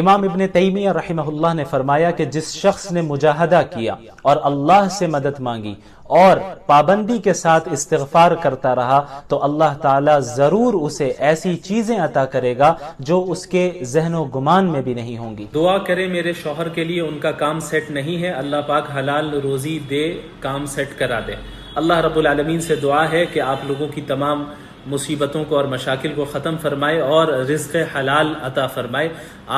امام ابن تیمیہ رحمہ اللہ نے فرمایا کہ جس شخص نے مجاہدہ کیا اور اللہ سے مدد مانگی اور پابندی کے ساتھ استغفار کرتا رہا تو اللہ تعالیٰ ضرور اسے ایسی چیزیں عطا کرے گا جو اس کے ذہن و گمان میں بھی نہیں ہوں گی۔ دعا کرے میرے شوہر کے لیے، ان کا کام سیٹ نہیں ہے، اللہ پاک حلال روزی دے، کام سیٹ کرا دے۔ اللہ رب العالمین سے دعا ہے کہ آپ لوگوں کی تمام مصیبتوں کو اور مشاکل کو ختم فرمائے اور رزق حلال عطا فرمائے۔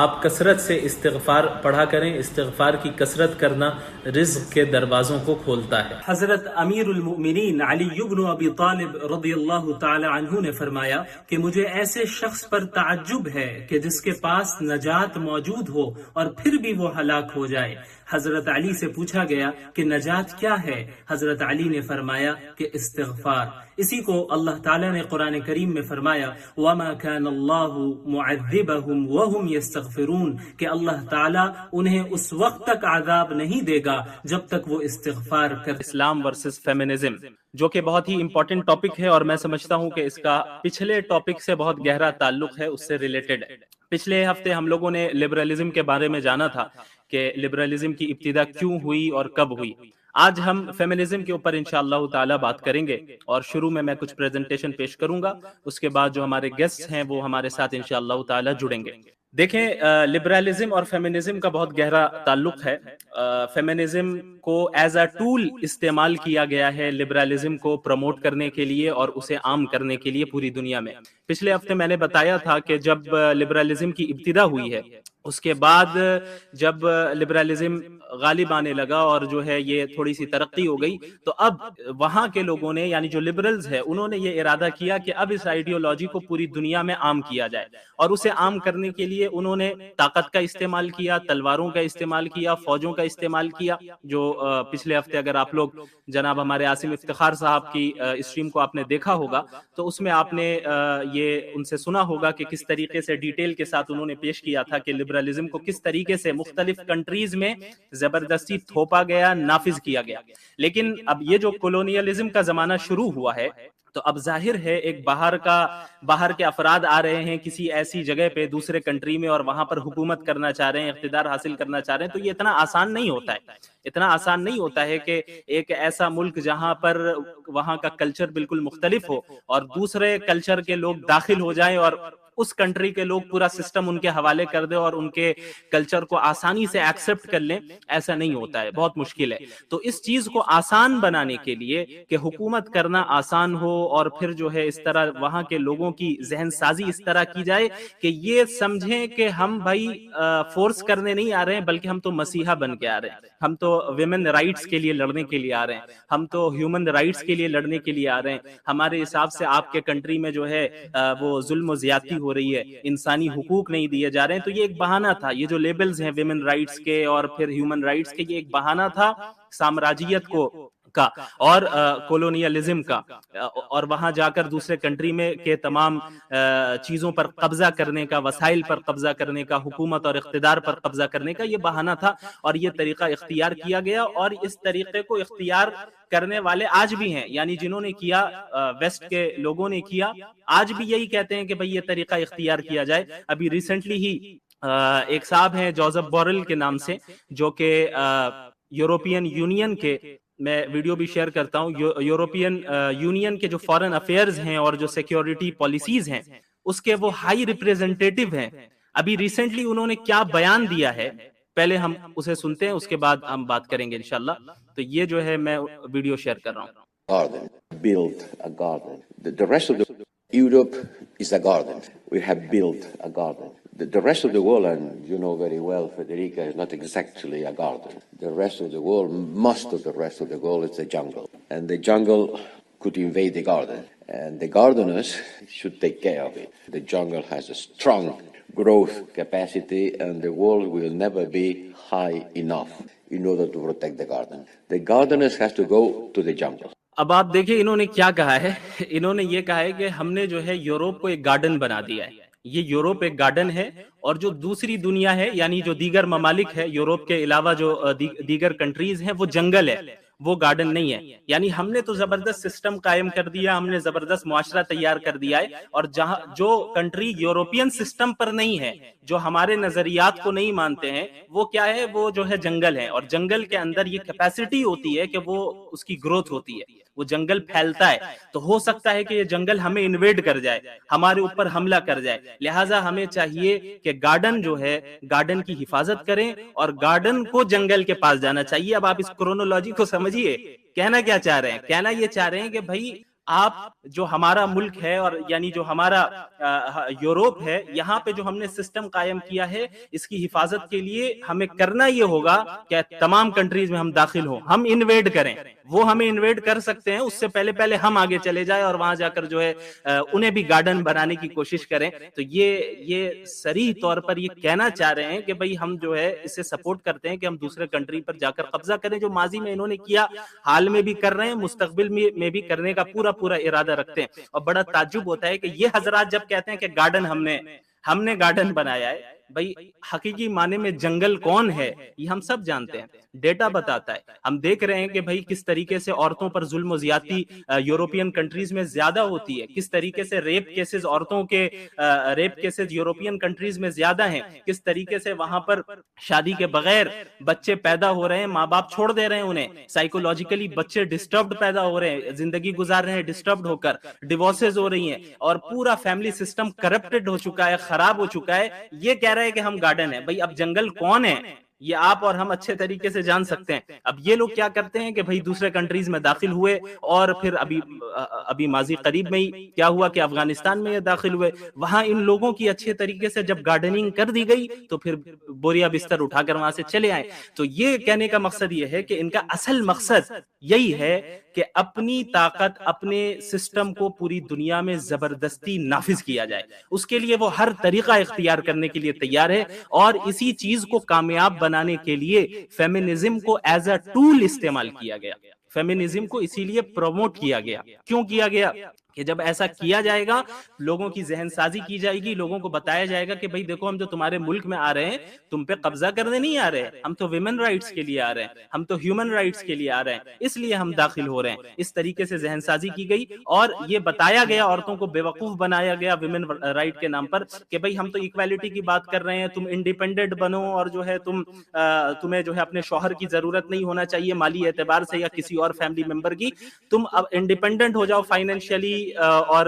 آپ کثرت سے استغفار پڑھا کریں، استغفار کی کثرت کرنا رزق کے دروازوں کو کھولتا ہے۔ حضرت امیر المؤمنین علی بن ابی طالب رضی اللہ تعالی عنہ نے فرمایا کہ مجھے ایسے شخص پر تعجب ہے کہ جس کے پاس نجات موجود ہو اور پھر بھی وہ ہلاک ہو جائے۔ حضرت علی سے پوچھا گیا کہ نجات کیا ہے؟ حضرت علی نے فرمایا کہ استغفار۔ اسی کو اللہ تعالیٰ نے قرآن کریم میں فرمایا وَمَا كَانَ اللَّهُ مُعَذِّبَهُمْ وَهُمْ يَسْتَغْفِرُونَ کہ اللہ تعالیٰ انہیں اس وقت تک عذاب نہیں دے گا جب تک وہ استغفار کر۔ اسلام ورسز فیمنزم، جو کہ بہت ہی امپورٹنٹ ٹاپک ہے اور میں سمجھتا ہوں کہ اس کا پچھلے ٹاپک سے بہت گہرا تعلق ہے، اس سے ریلیٹڈ ہے۔ پچھلے ہفتے ہم لوگوں نے لبرلزم کے بارے میں جانا تھا کہ لبرلزم کی ابتدا کیوں ہوئی اور کب ہوئی۔ آج ہم فیمنزم کے اوپر انشاءاللہ تعالی بات کریں گے اور شروع میں کچھ پریزنٹیشن پیش کروں گا، اس کے بعد جو ہمارے گیسٹ ہیں وہ ہمارے ساتھ انشاءاللہ تعالی جڑیں گے۔ دیکھیں، لبرلزم اور فیمنزم کا بہت گہرا تعلق ہے۔ فیمنزم کو ایز اے ٹول استعمال کیا گیا ہے لبرلزم کو پروموٹ کرنے کے لیے اور اسے عام کرنے کے لیے پوری دنیا میں۔ پچھلے ہفتے میں نے بتایا تھا کہ جب لبرلزم کی ابتدا ہوئی ہے، اس کے بعد جب لبرلزم غالب آنے لگا اور جو ہے یہ تھوڑی سی ترقی ہو گئی، تو اب وہاں کے لوگوں نے یعنی جو لبرلز ہے انہوں نے یہ ارادہ کیا کہ اب اس آئیڈیالوجی کو پوری دنیا میں عام کیا جائے، اور اسے عام کرنے کے لیے انہوں نے طاقت کا استعمال کیا، تلواروں کا استعمال کیا، فوجوں کا استعمال کیا۔ جو پچھلے ہفتے اگر آپ لوگ جناب ہمارے عاصم افتخار صاحب کی اسٹریم کو آپ نے دیکھا ہوگا تو اس میں آپ نے یہ ان سے سنا ہوگا کہ کس طریقے سے ڈیٹیل کے ساتھ انہوں نے پیش کیا تھا کہ لبرلزم کو کس طریقے سے مختلف کنٹریز میں زبردستی تھوپا گیا، نافذ کیا گیا۔ لیکن اب یہ جو کولونیلزم کا زمانہ شروع ہوا ہے تو اب ظاہر ہے ایک باہر کے افراد آ رہے ہیں کسی ایسی جگہ پہ دوسرے کنٹری میں اور وہاں پر حکومت کرنا چاہ رہے ہیں، اقتدار حاصل کرنا چاہ رہے ہیں، تو یہ اتنا آسان نہیں ہوتا ہے۔ اتنا آسان نہیں ہوتا ہے کہ ایک ایسا ملک جہاں پر وہاں کا کلچر بالکل مختلف ہو اور دوسرے کلچر کے لوگ داخل ہو جائیں اور اس کنٹری کے لوگ پورا سسٹم ان کے حوالے کر دے اور ان کے کلچر کو آسانی سے ایکسپٹ کر لیں۔ ایسا نہیں ہوتا ہے، بہت مشکل ہے۔ تو اس چیز کو آسان بنانے کے لیے کہ حکومت کرنا آسان ہو اور پھر جو ہے اس طرح وہاں کے لوگوں کی ذہن سازی اس طرح کی جائے کہ یہ سمجھیں کہ ہم بھائی فورس کرنے نہیں آ رہے ہیں بلکہ ہم تو مسیحا بن کے آ رہے ہیں، ہم تو ویمن رائٹس کے لیے لڑنے کے لیے آ رہے ہیں، ہم تو ہیومن رائٹس کے لیے لڑنے کے لیے آ رہے ہیں، ہمارے حساب سے آپ کے کنٹری میں جو ہے وہ ظلم و زیادتی ہو رہی ہے، انسانی حقوق نہیں دیے جا رہے ہیں۔ تو یہ ایک بہانہ تھا، یہ جو لیبلز ہیں ویمن رائٹس کے اور پھر ہیومن رائٹس کے، یہ ایک بہانہ تھا سامراجیت کا اور کولونیلزم کا، اور وہاں جا کر دوسرے کنٹری میں کے تمام چیزوں پر قبضہ کرنے کا، وسائل پر قبضہ کرنے کا، حکومت اور اقتدار پر قبضہ کرنے کا یہ بہانہ تھا، اور یہ طریقہ اختیار کیا گیا۔ اور اس طریقے کو اختیار کرنے والے آج بھی ہیں، یعنی جنہوں نے کیا ویسٹ کے لوگوں نے کیا، آج بھی یہی کہتے ہیں کہ بھئی یہ طریقہ اختیار کیا جائے۔ ابھی ریسنٹلی ہی ایک صاحب ہیں جوزف بورل کے نام سے، جو کہ یورپین یونین کے، میں ویڈیو بھی شیئر کرتا ہوں، یورپین یونین کے جو فارن افیئرز ہیں اور جو سیکیورٹی پالیسیز ہیں اس کے وہ ہائی ریپریزنٹیٹیو ہیں۔ ابھی ریسنٹلی انہوں نے کیا بیان دیا ہے، پہلے ہم اسے سنتے ہیں، اس کے بعد ہم بات کریں گے انشاءاللہ۔ تو یہ جو ہے میں ویڈیو شیئر کر رہا ہوں۔ Garden, build a garden. The rest of Europe is a garden. We have built a garden. The rest of the world, and you know very well, Federica, is not exactly a garden. The rest of the world, most of the rest of the world is a jungle. And the jungle could invade the garden. And the gardeners should take care of it. The jungle has a strong growth capacity and the world will never be high enough in order to protect the garden. The gardeners has to go to the jungle. اب آپ دیکھیں انہوں نے کیا کہا ہے، انہوں نے یہ کہا ہے کہ ہم نے جو ہے یوروپ کو ایک گارڈن بنا دیا ہے، یہ یوروپ ایک گارڈن ہے، اور جو دوسری دنیا ہے یعنی جو دیگر ممالک ہے یوروپ کے علاوہ جو دیگر کنٹریز ہیں وہ جنگل ہے، وہ گارڈن نہیں ہے. یعنی ہم نے تو زبردست سسٹم قائم کر دیا, ہم نے زبردست معاشرہ تیار کر دیا ہے, اور جہاں جو کنٹری یورپین سسٹم پر نہیں ہے, جو ہمارے نظریات کو نہیں مانتے ہیں, وہ کیا ہے, وہ جو ہے جنگل ہے, اور جنگل کے اندر یہ کیپیسٹی ہوتی ہے کہ وہ اس کی گروتھ ہوتی ہے, وہ جنگل پھیلتا ہے. تو ہو سکتا ہے کہ یہ جنگل ہمیں انویڈ کر جائے, ہمارے اوپر حملہ کر جائے. لہٰذا ہمیں چاہیے کہ گارڈن جو ہے, گارڈن کی حفاظت کریں, اور گارڈن کو جنگل کے پاس جانا چاہیے. اب آپ اس کرونولوجی کو سمجھیے, کہنا کیا چاہ رہے ہیں؟ کہنا یہ چاہ رہے ہیں کہ بھائی آپ جو ہمارا ملک ہے, اور یعنی جو ہمارا یوروپ ہے, یہاں پہ جو ہم نے سسٹم قائم کیا ہے, اس کی حفاظت کے لیے ہمیں کرنا یہ ہوگا کہ تمام کنٹریز میں ہم داخل ہوں, ہم انویڈ کریں. وہ ہمیں انویڈ کر سکتے ہیں, اس سے پہلے ہم آگے چلے جائیں اور وہاں جا کر جو ہے انہیں بھی گارڈن بنانے کی کوشش کریں. تو یہ صریح طور پر یہ کہنا چاہ رہے ہیں کہ بھئی ہم جو ہے اسے سپورٹ کرتے ہیں کہ ہم دوسرے کنٹری پر جا کر قبضہ کریں, جو ماضی میں انہوں نے کیا, حال میں بھی کر رہے ہیں, مستقبل میں بھی کرنے کا پورا ارادہ رکھتے ہیں. اور بڑا تعجب ہوتا ہے کہ یہ حضرات جب کہتے ہیں کہ گارڈن ہم نے گارڈن بنایا ہے, بھئی حقیقی معنی میں جنگل کون ہے یہ ہم سب جانتے ہیں. ڈیٹا بتاتا ہے, ہم دیکھ رہے ہیں کہ بھئی کس طریقے سے عورتوں پر ظلم و زیادتی یورپین کنٹریز میں زیادہ ہوتی ہے, کس طریقے سے ریپ کیسز, عورتوں کے ریپ کیسز یورپین کنٹریز میں زیادہ ہیں, کس طریقے سے وہاں پر شادی کے بغیر بچے پیدا ہو رہے ہیں, ماں باپ چھوڑ دے رہے ہیں انہیں, سائیکولوجیکلی بچے ڈسٹربڈ پیدا ہو رہے ہیں, زندگی گزار رہے ہیں ڈسٹربڈ ہو کر, ڈیورسز ہو رہی ہیں, اور پورا فیملی سسٹم کرپٹڈ ہو چکا ہے, خراب ہو چکا ہے. یہ کہہ رہے ہیں کہ ہم گارڈن ہیں. بھئی اب جنگل کون ہے یہ آپ اور ہم اچھے طریقے سے جان سکتے ہیں. اب یہ لوگ کیا کرتے ہیں کہ بھئی دوسرے کنٹریز میں داخل ہوئے, اور پھر ابھی ماضی قریب میں ہی کیا ہوا کہ افغانستان میں یہ داخل ہوئے, وہاں ان لوگوں کی اچھے طریقے سے جب گارڈننگ کر دی گئی تو پھر بوریا بستر اٹھا کر وہاں سے چلے آئے. تو یہ کہنے کا مقصد یہ ہے کہ ان کا اصل مقصد یہی ہے کہ اپنی طاقت, اپنے سسٹم کو پوری دنیا میں زبردستی نافذ کیا جائے. اس کے لیے وہ ہر طریقہ اختیار کرنے کے لیے تیار ہے, اور اسی چیز کو کامیاب بنانے کے لیے فیمنزم کو ایز اے ٹول استعمال کیا گیا. فیمنزم کو اسی لیے پروموٹ کیا گیا. کیوں کیا گیا؟ کہ جب ایسا کیا جائے گا, لوگوں کی ذہن سازی کی جائے گی, لوگوں کو بتایا جائے گا کہ بھئی دیکھو ہم جو تمہارے ملک میں آ رہے ہیں تم پہ قبضہ کرنے نہیں آ رہے, ہم تو ویمن رائٹس کے لیے آ رہے ہیں, ہم تو ہیومن رائٹس کے لیے آ رہے ہیں, اس لیے ہم داخل ہو رہے ہیں. اس طریقے سے ذہن سازی کی گئی, اور یہ بتایا گیا, عورتوں کو بیوقوف بنایا گیا ویمن رائٹ کے نام پر کہ بھئی ہم تو ایکویلٹی کی بات کر رہے ہیں, تم انڈیپینڈنٹ بنو, اور جو ہے تمہیں جو ہے اپنے شوہر کی ضرورت نہیں ہونا چاہیے مالی اعتبار سے یا کسی اور فیملی ممبر کی, تم اب انڈیپینڈنٹ ہو جاؤ فائنینشلی اور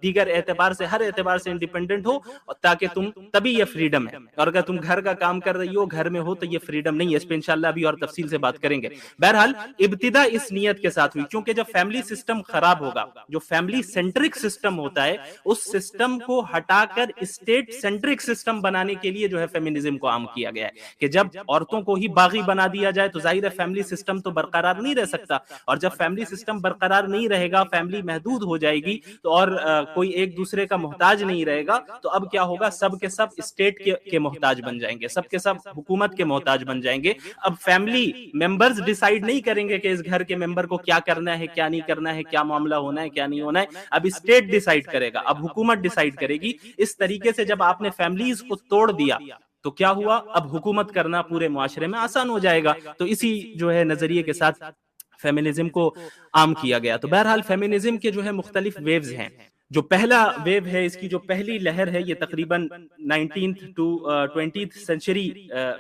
دیگر اعتبار سے, ہر اعتبار سے انڈیپینڈنٹ ہو, تاکہ تم تبھی یہ فریڈم ہے. اور اگر تم گھر کا کام کر رہی ہو, گھر میں ہو, تو یہ فریڈم نہیں ہے. اس پہ انشاءاللہ ابھی اور تفصیل سے بات کریں گے. بہرحال ابتدا اس نیت کے ساتھ ہوئی, کیونکہ جب فیملی سسٹم خراب ہوگا, جو فیملی سینٹرک سسٹم ہوتا ہے, اس سسٹم کو ہٹا کر اسٹیٹ سینٹرک سسٹم بنانے کے لیے جو ہے فیمنزم کو عام کیا گیا ہے. کہ جب عورتوں کو ہی باغی بنا دیا جائے تو ظاہر ہے فیملی سسٹم تو برقرار نہیں رہ سکتا, اور جب فیملی سسٹم برقرار نہیں رہے گا, فیملی محدود ہو جائے گی, تو اور کوئی ایک دوسرے کا محتاج نہیں رہے گا, تو اب کیا ہوگا, سب کے سب اسٹیٹ کے محتاج بن جائیں گے, سب کے سب حکومت کے محتاج بن جائیں گے. اب فیملی ممبرز ڈیسائیڈ نہیں کریں گے کہ اس گھر کے ممبر کو کیا کرنا ہے, کیا نہیں کرنا ہے, کیا معاملہ ہونا ہے, کیا نہیں ہونا ہے. اب اسٹیٹ ڈیسائیڈ کرے گا, اب حکومت ڈیسائیڈ کرے گی. اس طریقے سے جب آپ نے فیملیز کو توڑ دیا تو کیا ہوا, اب حکومت کرنا پورے معاشرے میں آسان ہو جائے گا. تو اسی جو ہے نظریے کے ساتھ فیمنزم کو عام کیا گیا. تو بہرحال فیمنزم کے جو ہے مختلف ویوز ہیں. جو پہلا ویو ہے, اس کی جو پہلی لہر ہے, یہ تقریباً 19th to 20th سینچری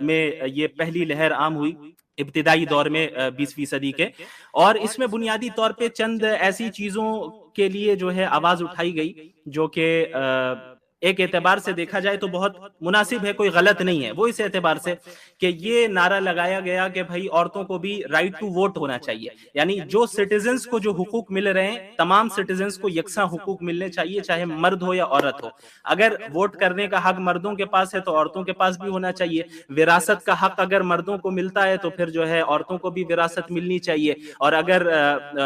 میں یہ پہلی لہر عام ہوئی, ابتدائی دور میں 20ویں صدی کے. اور اس میں بنیادی طور پہ چند ایسی چیزوں کے لیے جو ہے آواز اٹھائی گئی جو کہ ایک اعتبار سے دیکھا جائے تو بہت مناسب ہے, کوئی غلط نہیں ہے. وہ اس اعتبار سے کہ یہ نعرہ لگایا گیا کہ بھائی عورتوں کو بھی رائٹ ٹو ووٹ ہونا چاہیے, یعنی جو سٹیزنز کو جو حقوق مل رہے ہیں, تمام سٹیزنز کو یکساں حقوق ملنے چاہیے, چاہے مرد ہو یا عورت ہو. اگر ووٹ کرنے کا حق مردوں کے پاس ہے تو عورتوں کے پاس بھی ہونا چاہیے. وراثت کا حق اگر مردوں کو ملتا ہے تو پھر جو ہے عورتوں کو بھی وراثت ملنی چاہیے. اور اگر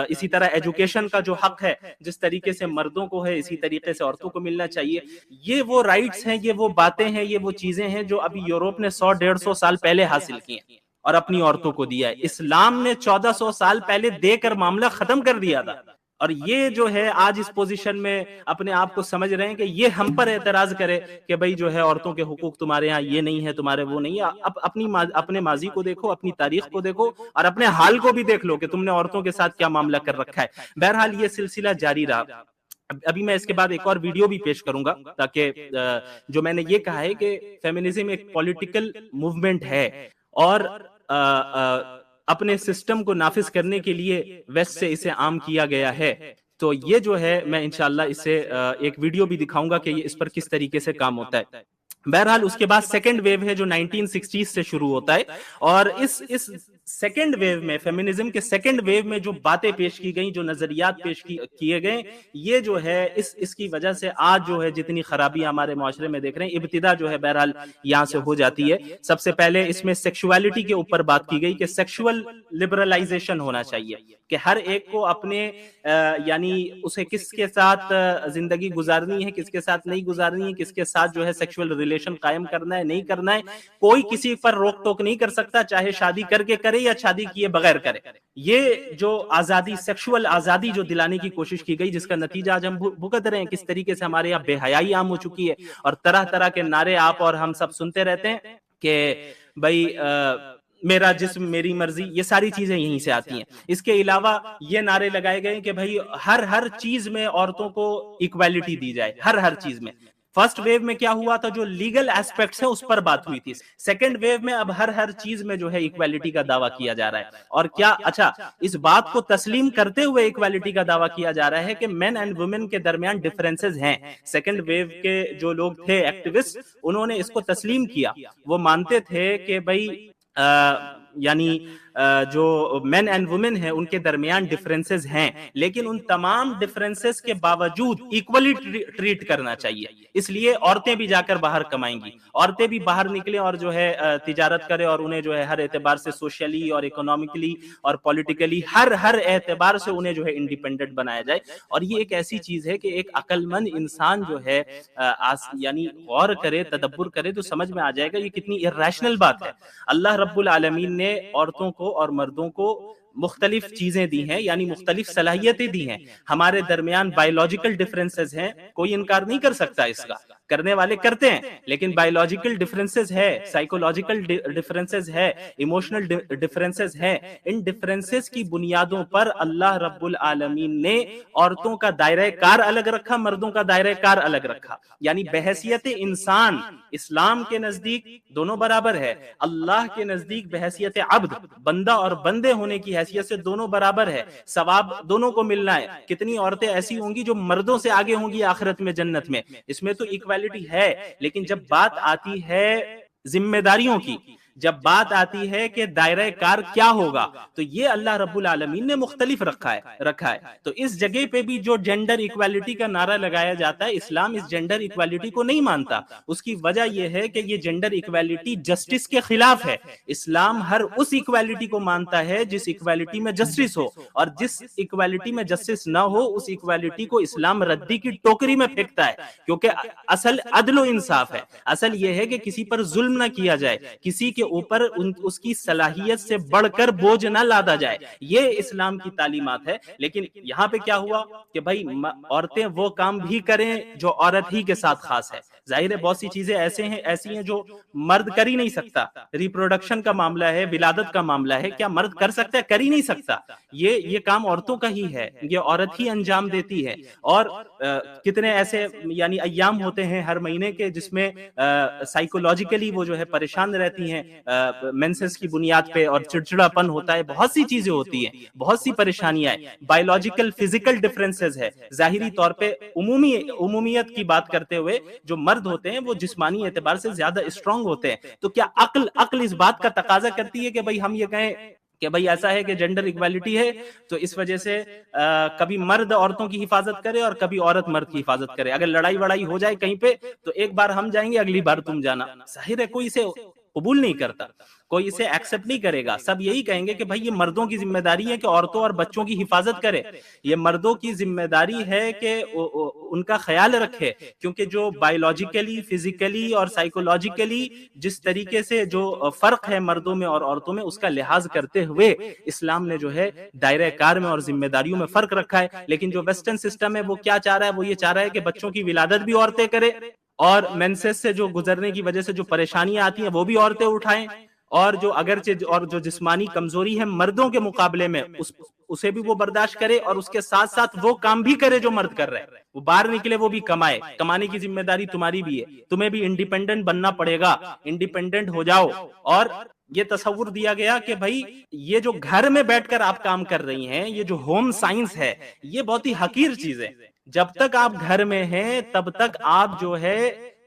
اسی طرح ایجوکیشن کا جو حق ہے, جس طریقے سے مردوں کو ہے, اسی طریقے سے عورتوں کو ملنا چاہیے. یہ وہ رائٹس ہیں, یہ وہ باتیں ہیں, یہ وہ چیزیں ہیں جو ابھی یورپ نے 100-150 سال پہلے حاصل کی ہیں اور اپنی عورتوں کو دیا ہے. اسلام نے 1400 سال پہلے دے کر معاملہ ختم کر دیا تھا. اور یہ جو ہے آج اس پوزیشن میں اپنے آپ کو سمجھ رہے ہیں کہ یہ ہم پر اعتراض کرے کہ بھئی جو ہے عورتوں کے حقوق تمہارے ہاں یہ نہیں ہے، تمہارے وہ نہیں ہے. اپنے ماضی کو دیکھو، اپنی تاریخ کو دیکھو، اور اپنے حال کو بھی دیکھ لو کہ تم نے عورتوں کے ساتھ کیا معاملہ کر رکھا ہے. بہرحال یہ سلسلہ جاری رہا. ابھی میں اس کے بعد ایک اور ویڈیو بھی پیش کروں گا، تاکہ جو میں نے یہ کہا ہے کہ فیمنزم ایک پولیٹیکل موومنٹ ہے، اور اپنے سسٹم کو نافذ کرنے کے لیے ویسٹ سے اسے عام کیا گیا ہے. تو یہ جو ہے میں انشاءاللہ اس سے ایک ویڈیو بھی دکھاؤں گا کہ یہ اس پر کس طریقے سے کام ہوتا ہے. بہرحال اس کے بعد سیکنڈ ویو ہے جو 1960s سے شروع ہوتا ہے، اور اس سیکنڈ ویو میں، فیمنزم کے سیکنڈ ویو میں جو باتیں پیش کی گئیں، جو نظریات پیش کیے گئے، یہ جو ہے اس کی وجہ سے آج جو ہے جتنی خرابیاں ہمارے معاشرے میں دیکھ رہے ہیں، ابتدا جو ہے بہرحال یہاں سے ہو جاتی ہے. سب سے پہلے اس میں سیکشوالٹی کے اوپر بات کی گئی کہ سیکشول لبرلائزیشن ہونا چاہیے، کہ ہر ایک کو اپنے یعنی اسے کس کے ساتھ زندگی گزارنی ہے، کس کے ساتھ نہیں گزارنی ہے، کس کے ساتھ جو ہے سیکشول ریلیشن قائم کرنا ہے نہیں کرنا ہے، کوئی کسی پر روک ٹوک نہیں کر سکتا، چاہے شادی کر کے کرے یا شادی کیے بغیر کرے. یہ جو آزادی، سیکشول آزادی جو دلانے کی کوشش کی گئی، جس کا نتیجہ آج ہم بھگت رہے ہیں. کس طریقے سے ہمارے یہاں بے حیائی عام ہو چکی ہے، اور طرح طرح کے نعرے آپ اور ہم سب سنتے رہتے ہیں کہ بھائی میرا جسم میری مرضی، یہ ساری چیزیں یہیں سے آتی ہیں. اس کے علاوہ یہ نعرے لگائے گئے کہ بھائی ہر چیز میں عورتوں کو ایکویلٹی دی جائے، ہر چیز میں. فرسٹ ویو میں کیا ہوا تھا، جو لیگل ایسپیکٹس ہیں اس پر بات ہوئی تھی. سیکنڈ ویو میں اب ہر چیز میں جو ہے ایکویلٹی کا دعویٰ کیا جا رہا ہے. اور کیا اچھا اس بات کو تسلیم کرتے ہوئے ایکویلٹی کا دعویٰ کیا جا رہا ہے کہ مین اینڈ وومن کے درمیان ڈفرینسز ہیں. سیکنڈ ویو کے جو لوگ تھے ایکٹیوسٹ، انہوں نے اس کو تسلیم کیا. وہ مانتے تھے کہ بھائی یعنی جو مین اینڈ وومن ہیں ان کے درمیان ڈفرینسز ہیں، لیکن ان تمام ڈفرینسز کے باوجود ایکولی ٹریٹ کرنا چاہیے. اس لیے عورتیں بھی جا کر باہر کمائیں گی، عورتیں بھی باہر نکلیں اور جو ہے تجارت کریں، اور انہیں جو ہے ہر اعتبار سے سوشلی اور اکنامکلی اور پولیٹیکلی ہر اعتبار سے انہیں جو ہے انڈیپینڈنٹ بنایا جائے. اور یہ ایک ایسی چیز ہے کہ ایک عقل مند انسان جو ہے یعنی غور کرے، تدبر کرے، تو سمجھ میں آ جائے گا یہ کتنی irrational بات ہے. اللہ رب العالمین نے عورتوں کو اور مردوں کو مختلف چیزیں دی ہیں، یعنی مختلف صلاحیتیں دی ہیں. ہمارے درمیان بایولوجیکل ڈفرینسز ہیں، کوئی انکار نہیں کر سکتا اس کا، کرنے والے کرتے ہیں، لیکن بایولوجیکل ڈفرینسز ہے، سائیکولوجیکل ڈفرینسز ہے، ایموشنل ڈفرینسز ہے. ان ڈفرینسز کی بنیادوں پر اللہ رب العالمین نے عورتوں کا دائرہ کار الگ رکھا، مردوں کا دائرہ کار الگ رکھا. یعنی بحیثیت انسان اسلام کے نزدیک دونوں برابر ہے، اللہ کے نزدیک بحیثیت عبد، بندہ اور بندے ہونے کی حیثیت سے دونوں برابر ہے. ثواب دونوں کو ملنا ہے. کتنی عورتیں ایسی ہوں گی جو مردوں سے آگے ہوں گی آخرت میں، جنت میں. اس میں تو ایکویلٹی ہے، لیکن جب بات آتی ہے ذمہ داریوں کی، جب بات آتی ہے کہ دائرہ کار کیا ہوگا، تو یہ اللہ رب العالمین نے مختلف رکھا ہے. تو اس جگہ پہ بھی جو جینڈر ایکویلٹی کا نعرہ لگایا جاتا ہے، اسلام اس جینڈر ایکویلٹی کو نہیں مانتا. اس کی وجہ یہ ہے کہ یہ جینڈر ایکویلٹی جسٹس کے خلاف ہے. اسلام ہر اس ایکویلٹی کو مانتا ہے جس ایکویلٹی میں جسٹس ہو، اور جس ایکویلٹی میں جسٹس نہ ہو اس ایکویلٹی کو اسلام ردی کی ٹوکری میں پھینکتا ہے. کیونکہ اصل عدل و انصاف ہے، اصل یہ ہے کہ کسی پر ظلم نہ کیا جائے، کسی کے اوپر اس کی صلاحیت سے بڑھ کر بوجھ نہ لادا جائے. یہ اسلام کی تعلیمات ہے. لیکن یہاں پہ کیا ہوا کہ بھائی عورتیں وہ کام بھی کریں جو عورت ہی کے ساتھ خاص ہے. ظاہر ہے بہت سی چیزیں ایسی ہیں جو مرد کر ہی نہیں سکتا. ریپروڈکشن کا معاملہ ہے، ولادت کا معاملہ ہے، کیا مرد کر سکتا ہے؟ کر ہی نہیں سکتا. یہ کام عورتوں کا ہی ہے، یہ عورت ہی انجام دیتی ہے. اور کتنے ایسے یعنی ایام ہوتے ہیں ہر مہینے کے جس میں سائیکولوجیکلی وہ جو ہے پریشان رہتی ہیں مینسز کی بنیاد پہ، اور چڑچڑا پن ہوتا ہے، بہت سی چیزیں ہوتی ہیں، بہت سی پریشانیاں ہیں. بایولوجیکل فزیکل ڈفرینسز ہے. ظاہری طور پہ عمومیت کی بات کرتے ہوئے جو مرد ہوتے ہیں وہ جسمانی اعتبار سے زیادہ اسٹرانگ ہوتے ہیں. تو کیا عقل اس بات کا تقاضا کرتی ہے کہ بھئی ہم یہ کہیں کہ بھئی ایسا ہے کہ جینڈر ایکویلٹی ہے تو اس وجہ سے کبھی مرد عورتوں کی حفاظت کرے اور کبھی عورت مرد کی حفاظت کرے؟ اگر لڑائی وڑائی ہو جائے کہیں پہ تو ایک بار ہم جائیں گے، اگلی بار تم جانا. ظاہر ہے کوئی اسے قبول نہیں کرتا، کوئی اسے ایکسپٹ نہیں کرے گا. سب یہی کہیں گے کہ بھائی یہ مردوں کی ذمہ داری ہے کہ عورتوں اور بچوں کی حفاظت کرے، یہ مردوں کی ذمہ داری ہے کہ ان کا خیال رکھے، کیونکہ جو بایولوجیکلی، فزیکلی اور سائیکولوجیکلی جس طریقے سے جو فرق ہے مردوں میں اور عورتوں میں، اس کا لحاظ کرتے ہوئے اسلام نے جو ہے دائرہ کار میں اور ذمہ داریوں میں فرق رکھا ہے. لیکن جو ویسٹرن سسٹم ہے وہ کیا چاہ رہا ہے؟ وہ یہ چاہ رہا ہے کہ بچوں کی ولادت بھی عورتیں کرے، اور مینسس سے جو گزرنے کی وجہ سے جو پریشانیاں آتی ہیں وہ بھی عورتیں اٹھائیں، اور جو اگرچہ اور جو جسمانی کمزوری ہے مردوں کے مقابلے میں اسے بھی وہ برداشت کرے، اور اس کے ساتھ ساتھ وہ کام بھی کرے جو مرد کر رہے ہیں، وہ باہر نکلے، وہ بھی کمائے. کمانے کی ذمہ داری تمہاری بھی ہے، تمہیں بھی انڈیپینڈنٹ بننا پڑے گا، انڈیپینڈنٹ ہو جاؤ. اور یہ تصور دیا گیا کہ بھائی یہ جو گھر میں بیٹھ کر آپ کام کر رہی ہیں، یہ جو ہوم سائنس ہے، یہ بہت ہی حقیر چیز ہے. جب تک آپ گھر میں ہیں تب تک آپ جو ہے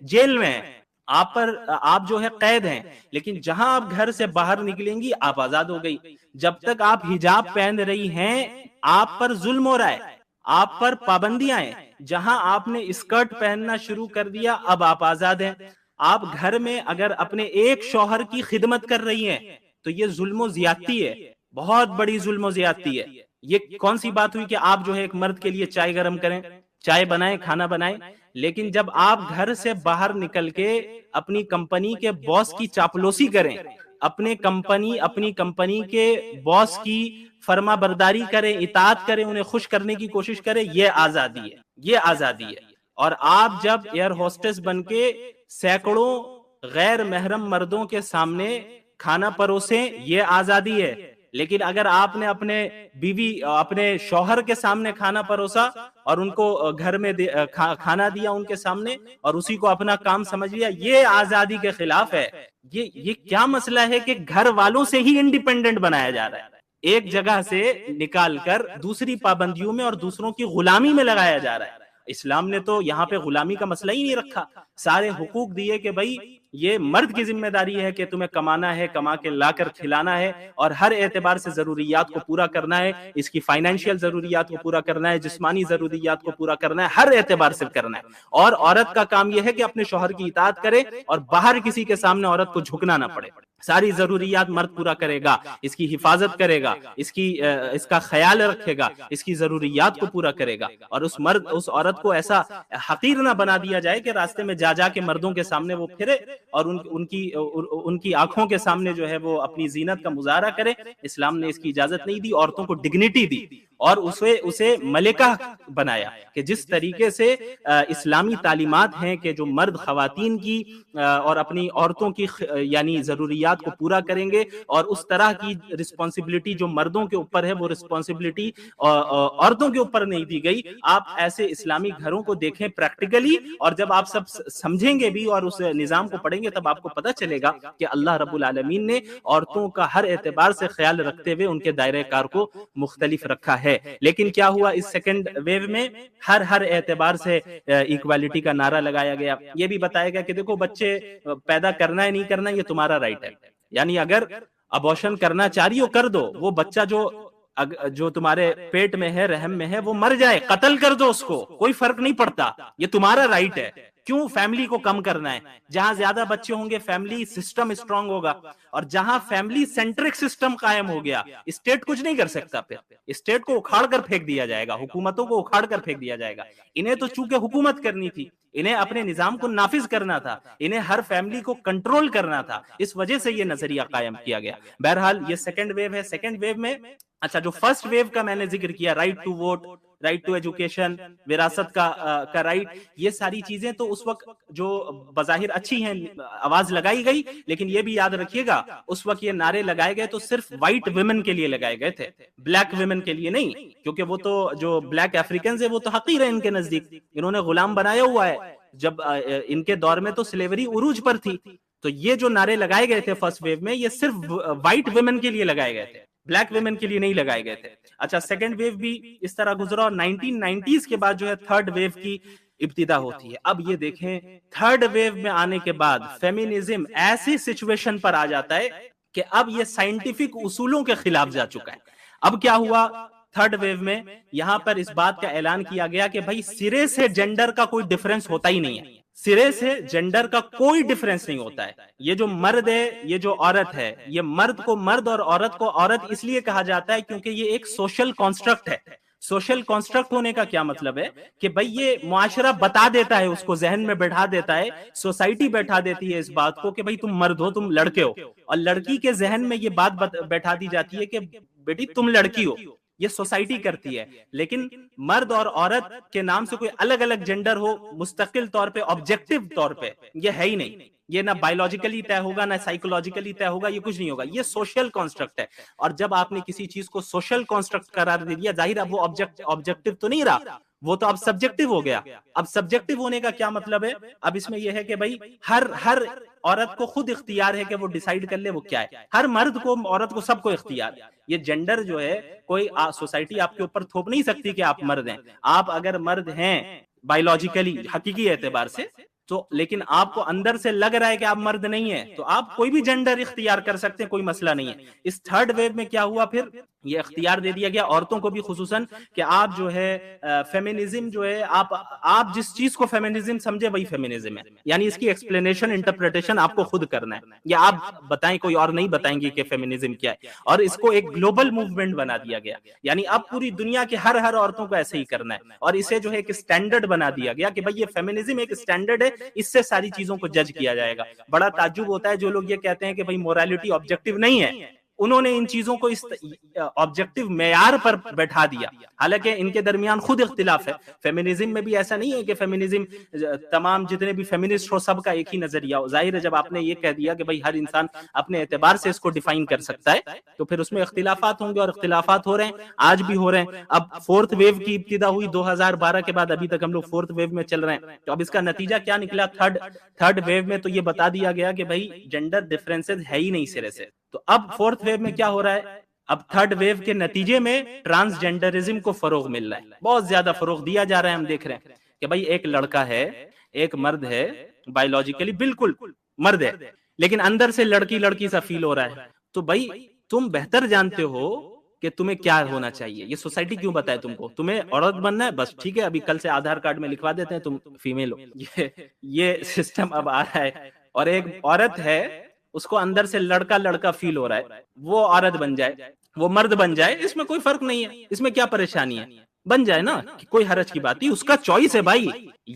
جیل میں ہیں، آپ جو ہے قید ہیں. لیکن جہاں آپ گھر سے باہر نکلیں گی آپ آزاد ہو گئی. جب تک آپ حجاب پہن رہی ہیں آپ پر ظلم ہو رہا ہے، آپ پر پابندیاں ہیں. جہاں آپ نے اسکرٹ پہننا شروع کر دیا اب آپ آزاد ہیں. آپ گھر میں اگر اپنے ایک شوہر کی خدمت کر رہی ہیں تو یہ ظلم و زیادتی ہے، بہت بڑی ظلم و زیادتی ہے. یہ کون سی بات ہوئی کہ آپ جو ہے ایک مرد کے لیے چائے گرم کریں، چائے بنائیں، کھانا بنائیں، لیکن جب آپ گھر سے باہر نکل کے اپنی کمپنی کے باس کی چاپلوسی کریں، اپنی کمپنی کے باس کی فرما برداری کریں، اطاعت کریں، انہیں خوش کرنے کی کوشش کریں، یہ آزادی ہے، یہ آزادی ہے. اور آپ جب ایئر ہوسٹس بن کے سینکڑوں غیر محرم مردوں کے سامنے کھانا پروسیں، یہ آزادی ہے. لیکن اگر آپ نے اپنے بیوی، اپنے شوہر کے سامنے کھانا پروسا اور ان کو گھر میں کھانا دیا ان کے سامنے اور اسی کو اپنا کام سمجھ لیا، یہ آزادی کے خلاف ہے. یہ کیا مسئلہ ہے کہ گھر والوں سے ہی انڈیپینڈنٹ بنایا جا رہا ہے، ایک جگہ سے نکال کر دوسری پابندیوں میں اور دوسروں کی غلامی میں لگایا جا رہا ہے. اسلام نے تو یہاں پہ غلامی کا مسئلہ ہی نہیں رکھا، سارے حقوق دیے کہ بھائی یہ مرد کی ذمہ داری ہے کہ تمہیں کمانا ہے، کما کے لا کر کھلانا ہے، اور ہر اعتبار سے ضروریات کو پورا کرنا ہے، اس کی فائنینشیل ضروریات کو پورا کرنا ہے، جسمانی ضروریات کو پورا کرنا ہے، ہر اعتبار سے کرنا ہے. اور عورت کا کام یہ ہے کہ اپنے شوہر کی اطاعت کرے اور باہر کسی کے سامنے عورت کو جھکنا نہ پڑے. ساری ضروریات مرد پورا کرے گا، اس کی حفاظت کرے گا، اس کا خیال رکھے گا، اس کی ضروریات کو پورا کرے گا. اور اس عورت کو ایسا حقیر نہ بنا دیا جائے کہ راستے میں جا کے مردوں کے سامنے وہ پھرے اور ان کی آنکھوں کے سامنے جو ہے وہ اپنی زینت کا مظاہرہ کرے. اسلام نے اس کی اجازت نہیں دی. عورتوں کو ڈگنیٹی دی اور اسے ملکہ بنایا کہ جس طریقے سے اسلامی تعلیمات ہیں کہ جو مرد خواتین کی اور اپنی عورتوں کی یعنی ضروریات کو پورا کریں گے، اور اس طرح کی رسپانسبلٹی جو مردوں کے اوپر ہے وہ رسپانسبلٹی عورتوں کے اوپر نہیں دی گئی. آپ ایسے اسلامی گھروں کو دیکھیں پریکٹیکلی، اور جب آپ سب سمجھیں گے بھی اور اس نظام کو پڑھیں گے تب آپ کو پتہ چلے گا کہ اللہ رب العالمین نے عورتوں کا ہر اعتبار سے خیال رکھتے ہوئے ان کے دائرہ کار کو مختلف رکھا ہے. لیکن کیا ہوا اس سیکنڈ ویو میں؟ ہر اعتبار سے ایکوالٹی کا نعرہ لگایا گیا. یہ بھی بتایا گیا کہ دیکھو بچے پیدا کرنا ہے نہیں کرنا یہ تمہارا رائٹ ہے، یعنی اگر ابورشن کرنا چاہ رہی ہو کر دو، وہ بچہ جو تمہارے پیٹ میں ہے، رحم میں ہے، وہ مر جائے، قتل کر دو اس کو، کوئی فرق نہیں پڑتا، یہ تمہارا رائٹ ہے. کیوں فیملی کو کم کرنا ہے؟ جہاں زیادہ بچے ہوں گے فیملی سسٹم اسٹرانگ ہوگا، اور جہاں فیملی سینٹرک سسٹم قائم ہو گیا اسٹیٹ کچھ نہیں کر سکتا. پھر اسٹیٹ کو اکھاڑ کر پھینک دیا جائے گا، حکومتوں کو اکھاڑ کر پھینک دیا جائے گا. انہیں تو چونکہ حکومت کرنی تھی، انہیں اپنے نظام کو نافذ کرنا تھا، انہیں ہر فیملی کو کنٹرول کرنا تھا، اس وجہ سے یہ نظریہ قائم کیا گیا. بہرحال یہ سیکنڈ ویو ہے. سیکنڈ ویو میں اچھا جو فرسٹ ویو کا میں نے ذکر کیا، right to vote, right to education, وراثت کا رائٹ، یہ ساری چیزیں تو اس وقت جو بظاہر اچھی ہیں آواز لگائی گئی، لیکن یہ بھی یاد رکھیے گا اس وقت یہ نعرے لگائے گئے تو صرف وائٹ ویمن کے لیے لگائے گئے تھے، بلیک ویمن کے لیے نہیں، کیونکہ وہ تو جو بلیک افریکنز ہیں وہ تو حقیر ہیں ان کے نزدیک، انہوں نے غلام بنایا ہوا ہے. جب ان کے دور میں تو سلیوری عروج پر تھی. تو یہ جو نعرے لگائے گئے تھے فرسٹ ویو میں یہ صرف وائٹ ویمن کے لیے لگائے گئے تھے، بلیک ویمن کے لیے نہیں لگائے گئے تھے. اچھا سیکنڈ ویو بھی اس طرح گزرا اور 1990s کے بعد جو ہے تھرڈ ویو کی ابتدا ہوتی ہے. اب یہ دیکھیں تھرڈ ویو میں آنے کے بعد فیمینزم ایسی سچویشن پر آ جاتا ہے کہ اب یہ سائنٹیفک اصولوں کے خلاف جا چکا ہے. اب کیا ہوا تھرڈ ویو میں؟ یہاں پر اس بات کا اعلان کیا گیا کہ بھائی سرے سے جینڈر کا کوئی ڈیفرنس ہوتا ہی نہیں ہے، سرے سے جینڈر کا کوئی ڈفرنس نہیں ہوتا ہے. یہ جو مرد ہے، یہ جو عورت ہے، یہ مرد کو مرد اور عورت کو عورت اس لیے کہا جاتا ہے کیونکہ یہ ایک سوشل کانسٹرکٹ ہے. سوشل کانسٹرکٹ ہونے کا کیا مطلب ہے کہ بھئی یہ معاشرہ بتا دیتا ہے، اس کو ذہن میں بیٹھا دیتا ہے، سوسائٹی بیٹھا دیتی ہے اس بات کو کہ بھئی تم مرد ہو، تم لڑکے ہو، اور لڑکی کے ذہن میں یہ بات بیٹھا دی جاتی ہے کہ بیٹی تم لڑکی ہو. یہ سوسائٹی کرتی ہے. لیکن مرد اور عورت کے نام سے کوئی الگ الگ جینڈر ہو مستقل طور پہ، آبجیکٹو طور پہ، یہ ہے ہی نہیں. یہ نہ بایولوجیکلی طے ہوگا، نہ سائیکولوجیکلی طے ہوگا، یہ کچھ نہیں ہوگا. یہ سوشل کانسٹرکٹ ہے. اور جب آپ نے کسی چیز کو سوشل کانسٹرکٹ قرار دے دیا، ظاہر اب وہ آبجیکٹو تو نہیں رہا، وہ تو اب سبجیکٹو ہو گیا. اب سبجیکٹو ہونے کا کیا مطلب ہے؟ اب اس میں یہ ہے کہ بھائی ہر عورت کو خود اختیار ہے کہ وہ ڈیسائیڈ کر لے وہ کیا ہے. ہر مرد کو، عورت کو، سب کو اختیار ہے. یہ جینڈر جو ہے کوئی سوسائٹی آپ کے اوپر تھوپ نہیں سکتی کہ آپ مرد ہیں. آپ اگر مرد ہیں بایولوجیکلی، حقیقی اعتبار سے تو، لیکن آپ کو اندر سے لگ رہا ہے کہ آپ مرد نہیں ہیں، تو آپ کوئی بھی جینڈر اختیار کر سکتے ہیں، کوئی مسئلہ نہیں ہے. اس تھرڈ ویو میں کیا ہوا پھر؟ یہ اختیار دے دیا گیا عورتوں کو بھی خصوصاً کہ آپ جو ہے فیمینزم جو ہے، آپ جس چیز کو فیمینزم سمجھے وہی فیمینزم ہے. یعنی اس کی ایکسپلینیشن، انٹرپریٹیشن آپ کو خود کرنا ہے، یا آپ بتائیں، کوئی اور نہیں بتائیں گے کہ فیمینزم کیا ہے. اور اس کو ایک گلوبل موومنٹ بنا دیا گیا. یعنی اب پوری دنیا کے ہر عورتوں کو ایسے ہی کرنا ہے. اور اسے جو ہے ایک اسٹینڈرڈ بنا دیا گیا کہ بھئی یہ فیمینزم ایک اسٹینڈرڈ ہے، اس سے ساری چیزوں کو جج کیا جائے گا. بڑا تعجب ہوتا ہے جو لوگ یہ کہتے ہیں کہ بھئی موریلٹی آبجیکٹو نہیں ہے، انہوں نے ان چیزوں کو اس آبجیکٹو معیار پر بیٹھا دیا. حالانکہ ان کے درمیان خود اختلاف ہے. فیمینزم میں بھی ایسا نہیں ہے کہ فیمینزم تمام جتنے بھی فیمینسٹ ہو سب کا ایک ہی نظریہ ہو. ظاہر ہے جب آپ نے یہ کہہ دیا کہ بھئی ہر انسان اپنے اعتبار سے اس کو ڈیفائن کر سکتا ہے تو پھر اس میں اختلافات ہوں گے، اور اختلافات ہو رہے ہیں، آج بھی ہو رہے ہیں. اب فورتھ ویو کی ابتدا ہوئی 2012 کے بعد، ابھی تک ہم لوگ فورتھ ویو میں چل رہے ہیں. تو اب اس کا نتیجہ کیا نکلا؟ تھرڈ ویو میں تو یہ بتا دیا گیا کہ بھئی جینڈر ڈفرینسز ہے ہی نہیں سرے سے. تو اب فورتھ ویو میں کیا ہو رہا ہے؟ اب تھرڈ ویو کے نتیجے میں ٹرانسجینڈرزم کو فروغ مل رہا ہے، بہت زیادہ فروغ دیا جا رہا ہے. ہم دیکھ رہے ہیں کہ بھئی ایک لڑکا ہے، ایک مرد ہے، بایولوجیکلی بالکل مرد ہے، لیکن اندر سے لڑکی سا فیل ہو رہا ہے. تو بھئی تم بہتر جانتے ہو کہ تمہیں کیا ہونا چاہیے. یہ سوسائٹی کیوں بتائے تم کو؟ تمہیں عورت بننا ہے، بس ٹھیک ہے، ابھی کل سے آدھار کارڈ میں لکھوا دیتے ہیں تم فیمیل ہو. یہ سسٹم اب آ رہا ہے. اور ایک عورت ہے، اس کو اندر سے لڑکا فیل ہو رہا ہے، وہ عورت بن جائے، وہ مرد بن جائے، اس میں کوئی فرق نہیں ہے. اس میں کیا پریشانی ہے؟ بن جائے نا، کوئی حرج کی بات نہیں، اس کا چوائس ہے بھائی.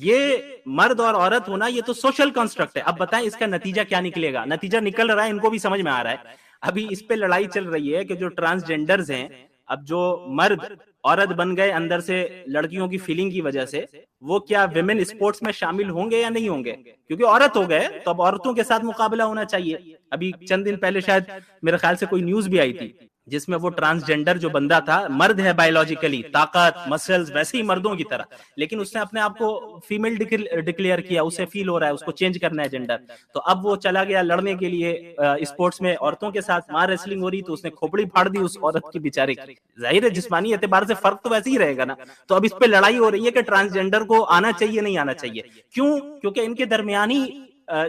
یہ مرد اور عورت ہونا یہ تو سوشل کنسٹرکٹ ہے. اب بتائیں اس کا نتیجہ کیا نکلے گا؟ نتیجہ نکل رہا ہے، ان کو بھی سمجھ میں آ رہا ہے. ابھی اس پہ لڑائی چل رہی ہے کہ جو ٹرانسجینڈرز ہیں، اب جو مرد عورت بن گئے اندر سے لڑکیوں کی فیلنگ کی وجہ سے، وہ کیا ویمن اسپورٹس میں شامل ہوں گے یا نہیں ہوں گے؟ کیونکہ عورت ہو گئے تو اب عورتوں کے ساتھ مقابلہ ہونا چاہیے. ابھی چند دن پہلے شاید میرے خیال سے کوئی نیوز بھی آئی تھی جس میں وہ ٹرانسجینڈر جو بندہ تھا، مرد ہے بایولوجیکلی، طاقت، مسلز ویسے ہی مردوں کی طرح، لیکن اس نے اپنے آپ کو فیمیل ڈکلیئر کیا، اسے فیل ہو رہا ہے، اس کو چینج کرنا ہے جینڈر. تو اب وہ چلا گیا لڑنے کے لیے اسپورٹس میں عورتوں کے ساتھ، وہاں ریسلنگ ہو رہی تو اس نے کھوپڑی پھاڑ دی اس عورت کی بیچارے کی. ظاہر ہے جسمانی اعتبار سے فرق تو ویسے ہی رہے گا نا. تو اب اس پہ لڑائی ہو رہی ہے کہ ٹرانسجینڈر کو آنا چاہیے نہیں آنا چاہیے. کیوں؟ کیونکہ ان کے درمیانی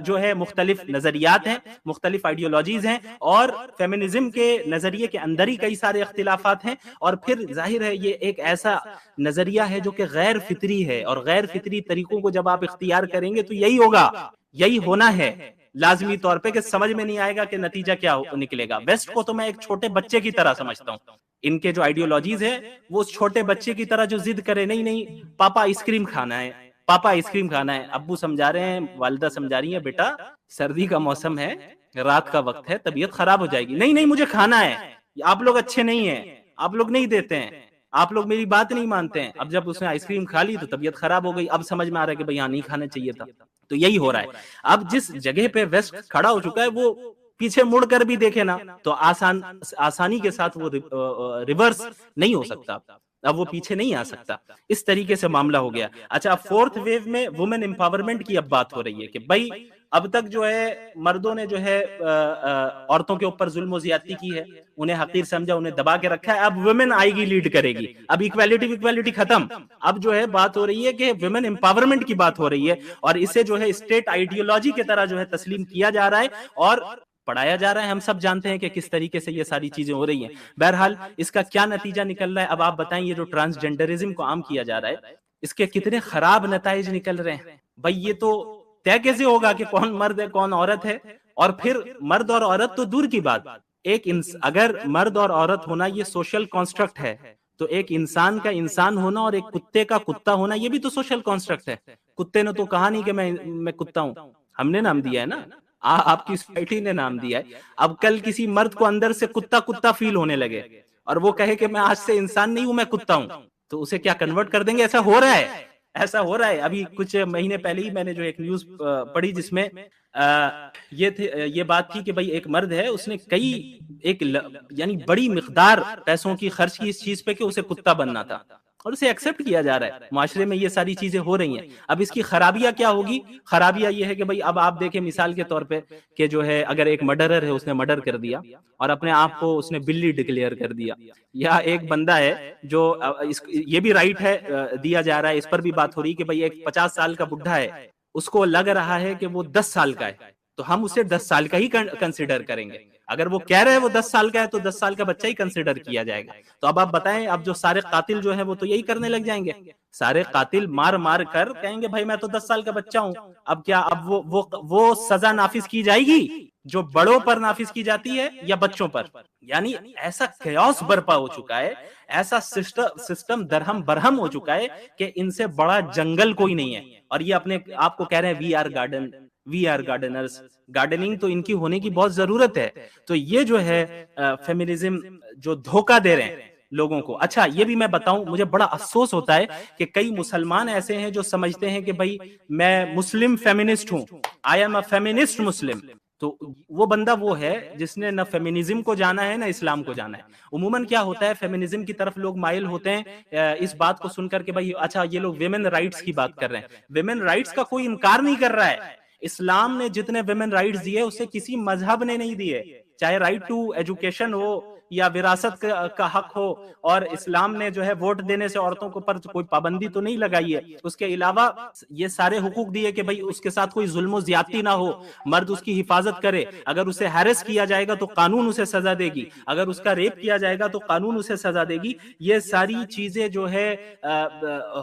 جو ہے مختلف نظریات ہیں، مختلف آئیڈیالوجیز ہیں، اور فیمینزم کے نظریے کے اندر ہی کئی سارے اختلافات ہیں. اور پھر ظاہر ہے یہ ایک ایسا نظریہ ہے جو کہ غیر فطری ہے، اور غیر فطری طریقوں کو جب آپ اختیار کریں گے تو یہی ہوگا، یہی ہونا ہے لازمی طور پہ، کہ سمجھ میں نہیں آئے گا کہ نتیجہ کیا نکلے گا. ویسٹ کو تو میں ایک چھوٹے بچے کی طرح سمجھتا ہوں. ان کے جو آئیڈیالوجیز ہے وہ اس چھوٹے بچے کی طرح جو ضد کرے، نہیں پاپا آئس کریم کھانا ہے، پاپا آئس کریم کھانا ہے. ابو سمجھا رہے ہیں، والدہ سمجھا رہی ہیں، بیٹا سردی کا موسم ہے، رات کا وقت ہے، طبیعت خراب ہو جائے گی. نہیں مجھے کھانا ہے. آپ لوگ اچھے نہیں ہیں، آپ لوگ نہیں دیتے ہیں، آپ لوگ میری بات نہیں مانتے ہیں. اب جب اس نے آئس کریم کھا لی تو طبیعت خراب ہو گئی. اب سمجھ میں آ رہا ہے کہ بھئی نہیں کھانا چاہیے تھا. تو یہی ہو رہا ہے. اب جس جگہ پہ ویسٹ کھڑا ہو چکا ہے وہ پیچھے مڑ کر بھی دیکھے نا تو آسانی کے ساتھ وہ ریورس نہیں ہو سکتا، اب وہ پیچھے نہیں آ سکتا. اس طریقے سے معاملہ ہو گیا. اچھا، فورتھ ویو میں وومن امپاورمنٹ کی اب بات ہو رہی ہے کہ بھائی اب تک جو ہے مردوں نے جو ہے عورتوں کے اوپر ظلم و زیادتی کی ہے، انہیں حقیر سمجھا، انہیں دبا کے رکھا ہے. اب ویمن آئے گی، لیڈ کرے گی. اب ایکویلٹی ختم. اب جو ہے بات ہو رہی ہے کہ ویمن امپاورمنٹ کی بات ہو رہی ہے، اور اسے جو ہے اسٹیٹ آئیڈیالوجی کی طرح جو ہے تسلیم کیا جا رہا ہے اور پڑھایا جا رہا ہے. ہم سب جانتے ہیں کہ کس طریقے سے یہ ساری چیزیں ہو رہی ہیں. بہرحال اس کا کیا نتیجہ نکل رہا ہے؟ اب آپ بتائیں، یہ جو ٹرانسجینڈرزم کو عام کیا جا رہا ہے، اس کے کتنے خراب نتائج نکل رہے ہیں. بھائی یہ تو طے کیسے ہوگا کہ کون مرد ہے کون عورت ہے؟ اور پھر مرد اور عورت تو دور کی بات، اگر مرد اور عورت ہونا یہ سوشل کانسٹرکٹ ہے، تو ایک انسان کا انسان ہونا اور ایک کتے کا کتا ہونا یہ بھی تو سوشل کانسٹرکٹ ہے۔ کتے نے تو کہا نہیں کہ میں کتا ہوں، ہم نے نام دیا ہے نا، آپ کی سوسائٹی نے نام دیا ہے۔ اب کل کسی مرد کو اندر سے کتا کتا فیل ہونے لگے اور وہ کہے کہ میں آج سے انسان نہیں ہوں، میں کتا ہوں، تو اسے کیا کنورٹ کر دیں گے؟ ایسا ہو رہا ہے، ایسا ہو رہا ہے۔ ابھی کچھ مہینے پہلے ہی میں نے جو ایک نیوز پڑھی جس میں یہ بات تھی کہ بھائی ایک مرد ہے، اس نے یعنی بڑی مقدار پیسوں کی خرچ کی اس چیز پہ کہ اسے کتا بننا تھا، اور اسے ایکسپٹ کیا جا رہا ہے۔ معاشرے میں یہ ساری چیزیں ہو رہی ہیں۔ اب اس کی خرابیاں کیا ہوگی؟ خرابیاں یہ ہے کہ بھائی اب آپ دیکھیں مثال کے طور پہ کہ جو ہے اگر ایک مرڈرر ہے، اس نے مرڈر کر دیا اور اپنے آپ کو اس نے بلی ڈکلیئر کر دیا، یا ایک بندہ ہے جو یہ بھی رائٹ ہے دیا جا رہا ہے، اس پر بھی بات ہو رہی کہ بھائی ایک 50 سال کا بڈھا ہے، اس کو لگ رہا ہے کہ وہ 10 سال کا ہے، تو ہم اسے 10 سال کا ہی کنسیڈر کریں گے۔ اگر وہ کہہ رہے ہیں وہ 10 سال کا ہے تو 10 سال کا بچہ ہی کنسیڈر کیا جائے گا۔ تو اب آپ بتائیں، اب جو سارے قاتل جو ہیں وہ تو یہی کرنے لگ جائیں گے، سارے قاتل مار مار کر کہیں گے بھائی میں تو 10 سال کا بچہ ہوں۔ اب کیا اب وہ سزا نافذ کی جائے گی جو بڑوں پر نافذ کی جاتی ہے یا بچوں پر؟ یعنی ایسا کیوس برپا ہو چکا ہے، ایسا سسٹم درہم برہم ہو چکا ہے کہ ان سے بڑا جنگل کوئی نہیں ہے، اور یہ اپنے آپ کو کہہ رہے ہیں وی آر گارڈنرز۔ گارڈننگ تو ان کی ہونے کی بہت ضرورت ہے۔ تو یہ جو ہے فیمنزم جو دھوکہ دے رہے ہیں لوگوں کو۔ اچھا یہ بھی میں بتاؤں، مجھے بڑا افسوس ہوتا ہے کہ کئی مسلمان ایسے ہیں جو سمجھتے ہیں کہ بھائی میں مسلم فیمنسٹ ہوں، آئی ایم اے فیمنسٹ مسلم۔ تو وہ بندہ وہ ہے جس نے نہ فیمنزم کو جانا ہے نہ اسلام کو جانا ہے۔ عموماً کیا ہوتا ہے، فیمنزم کی طرف لوگ مائل ہوتے ہیں اس بات کو سن کر کے بھائی اچھا یہ لوگ ویمن رائٹس کی بات کر رہے ہیں۔ ویمن رائٹس کا کوئی انکار نہیں کر رہا ہے، اسلام نے جتنے ویمن رائٹس دیے اسے کسی مذہب نے نہیں دیے، چاہے رائٹ ٹو ایجوکیشن ہو یا وراثت کا حق ہو، اور اسلام نے جو ہے ووٹ دینے سے عورتوں کو پر کوئی پابندی تو نہیں لگائی ہے۔ اس کے علاوہ یہ سارے حقوق دیے کہ بھئی اس کے ساتھ کوئی ظلم و زیادتی نہ ہو، مرد اس کی حفاظت کرے، اگر اسے ہیرس کیا جائے گا تو قانون اسے سزا دے گی، اگر اس کا ریپ کیا جائے گا تو قانون اسے سزا دے گی۔ یہ ساری چیزیں جو ہے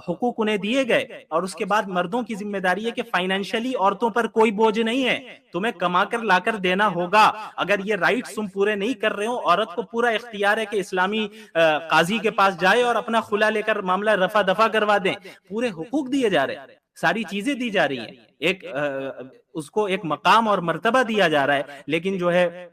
حقوق انہیں دیے گئے، اور اس کے بعد مردوں کی ذمہ داری ہے کہ فائنینشلی عورتوں پر کوئی بوجھ نہیں ہے، تمہیں کما کر لا کر دینا ہوگا۔ اگر یہ رائٹس تم پورے نہیں کر رہے ہو، عورت کو پورا اختیار ہے کہ اسلامی قاضی کے پاس جائے اور اپنا خلا لے کر معاملہ رفع دفع کروا دیں۔ پورے حقوق دیے جا رہے ہیں، ساری چیزیں دی جا رہی ہیں، اس کو ایک مقام اور مرتبہ دیا جا رہا ہے، لیکن جو ہے